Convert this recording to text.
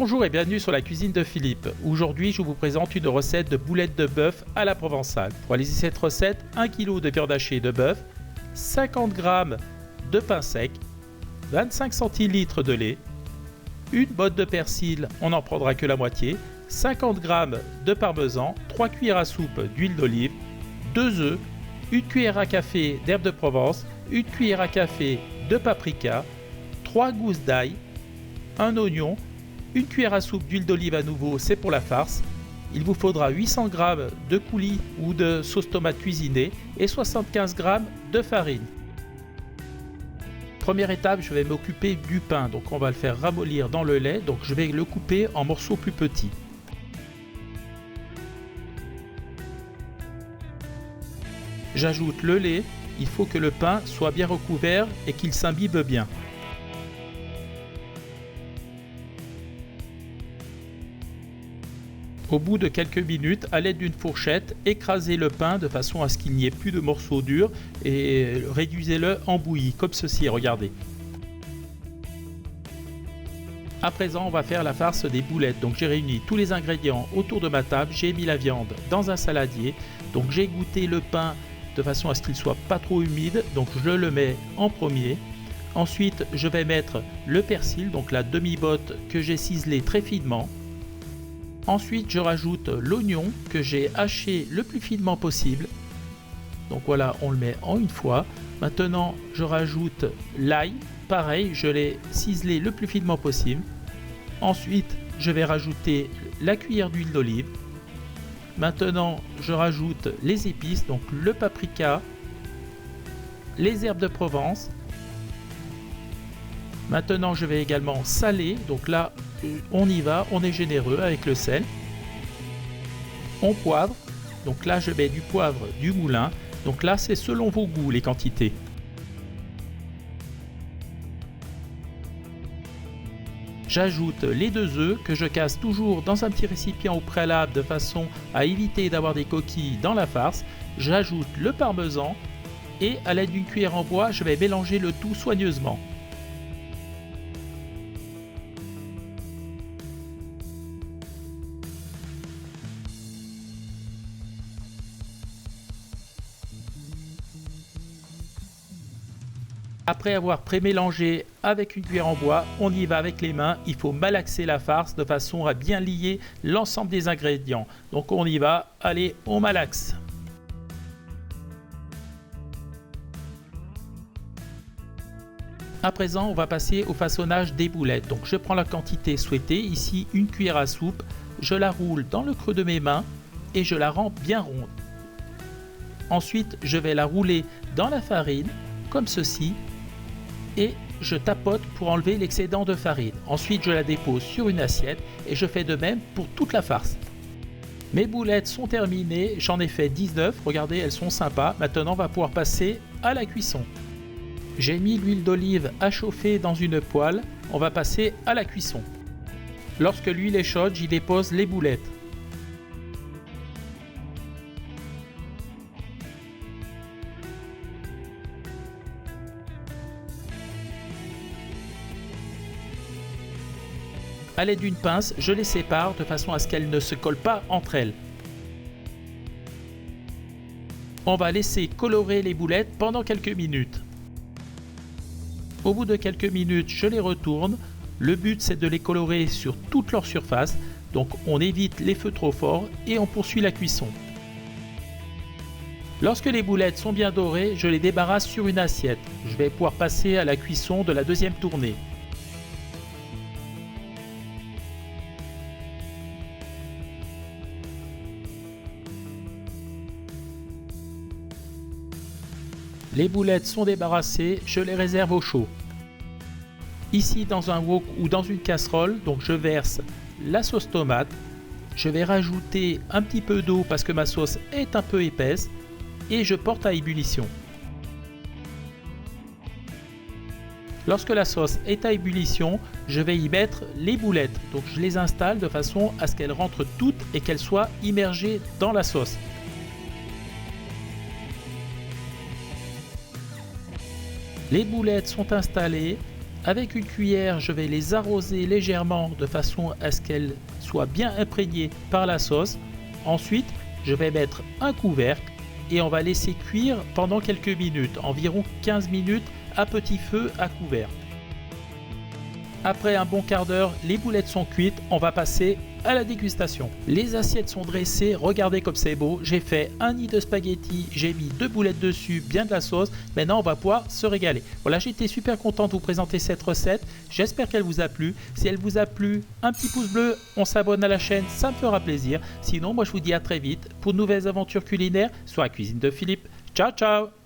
Bonjour et bienvenue sur la cuisine de Philippe. Aujourd'hui, je vous présente une recette de boulettes de bœuf à la provençale. Pour réaliser cette recette, 1 kg de viande hachée de bœuf, 50 g de pain sec, 25 centilitres de lait, une botte de persil, on n'en prendra que la moitié, 50 g de parmesan, 3 cuillères à soupe d'huile d'olive, 2 œufs, une cuillère à café d'herbe de Provence, une cuillère à café de paprika, 3 gousses d'ail, un oignon, une cuillère à soupe d'huile d'olive à nouveau, c'est pour la farce. Il vous faudra 800 g de coulis ou de sauce tomate cuisinée et 75 g de farine. Première étape, je vais m'occuper du pain. Donc on va le faire ramollir dans le lait. Donc je vais le couper en morceaux plus petits. J'ajoute le lait. Il faut que le pain soit bien recouvert et qu'il s'imbibe bien. Au bout de quelques minutes, à l'aide d'une fourchette, écrasez le pain de façon à ce qu'il n'y ait plus de morceaux durs et réduisez-le en bouillie, comme ceci, regardez. À présent, on va faire la farce des boulettes. Donc j'ai réuni tous les ingrédients autour de ma table, j'ai mis la viande dans un saladier. Donc j'ai goûté le pain de façon à ce qu'il soit pas trop humide, donc je le mets en premier. Ensuite, je vais mettre le persil, donc la demi-botte que j'ai ciselée très finement. Ensuite, je rajoute l'oignon que j'ai haché le plus finement possible. Donc voilà, on le met en une fois. Maintenant, je rajoute l'ail. Pareil, je l'ai ciselé le plus finement possible. Ensuite, je vais rajouter la cuillère d'huile d'olive. Maintenant, je rajoute les épices, donc le paprika, les herbes de Provence. Maintenant, je vais également saler. Donc là, on y va, on est généreux avec le sel. On poivre. Donc là, je mets du poivre du moulin. Donc là, c'est selon vos goûts les quantités. J'ajoute les 2 œufs que je casse toujours dans un petit récipient au préalable de façon à éviter d'avoir des coquilles dans la farce. J'ajoute le parmesan et à l'aide d'une cuillère en bois, je vais mélanger le tout soigneusement. Après avoir pré-mélangé avec une cuillère en bois, on y va avec les mains. Il faut malaxer la farce de façon à bien lier l'ensemble des ingrédients. Donc on y va, allez, on malaxe. À présent, on va passer au façonnage des boulettes. Donc je prends la quantité souhaitée, ici une cuillère à soupe, je la roule dans le creux de mes mains et je la rends bien ronde. Ensuite, je vais la rouler dans la farine, comme ceci. Et je tapote pour enlever l'excédent de farine. Ensuite, je la dépose sur une assiette et je fais de même pour toute la farce. Mes boulettes sont terminées, j'en ai fait 19, regardez, elles sont sympas. Maintenant, on va pouvoir passer à la cuisson. J'ai mis l'huile d'olive à chauffer dans une poêle, on va passer à la cuisson. Lorsque l'huile est chaude, j'y dépose les boulettes. À l'aide d'une pince, je les sépare de façon à ce qu'elles ne se collent pas entre elles. On va laisser colorer les boulettes pendant quelques minutes. Au bout de quelques minutes, je les retourne. Le but, c'est de les colorer sur toute leur surface. Donc on évite les feux trop forts et on poursuit la cuisson. Lorsque les boulettes sont bien dorées, je les débarrasse sur une assiette. Je vais pouvoir passer à la cuisson de la deuxième tournée. Les boulettes sont débarrassées, je les réserve au chaud. Ici dans un wok ou dans une casserole, donc je verse la sauce tomate. Je vais rajouter un petit peu d'eau parce que ma sauce est un peu épaisse et je porte à ébullition. Lorsque la sauce est à ébullition, je vais y mettre les boulettes. Donc je les installe de façon à ce qu'elles rentrent toutes et qu'elles soient immergées dans la sauce. Les boulettes sont installées. Avec une cuillère, je vais les arroser légèrement de façon à ce qu'elles soient bien imprégnées par la sauce. Ensuite, je vais mettre un couvercle et on va laisser cuire pendant quelques minutes, environ 15 minutes à petit feu à couvert. Après un bon quart d'heure, les boulettes sont cuites, on va passer à la dégustation. Les assiettes sont dressées, regardez comme c'est beau. J'ai fait un nid de spaghettis, j'ai mis 2 boulettes dessus, bien de la sauce. Maintenant, on va pouvoir se régaler. Voilà, j'étais super content de vous présenter cette recette. J'espère qu'elle vous a plu. Si elle vous a plu, un petit pouce bleu, on s'abonne à la chaîne, ça me fera plaisir. Sinon, moi je vous dis à très vite pour de nouvelles aventures culinaires sur la cuisine de Philippe. Ciao, ciao!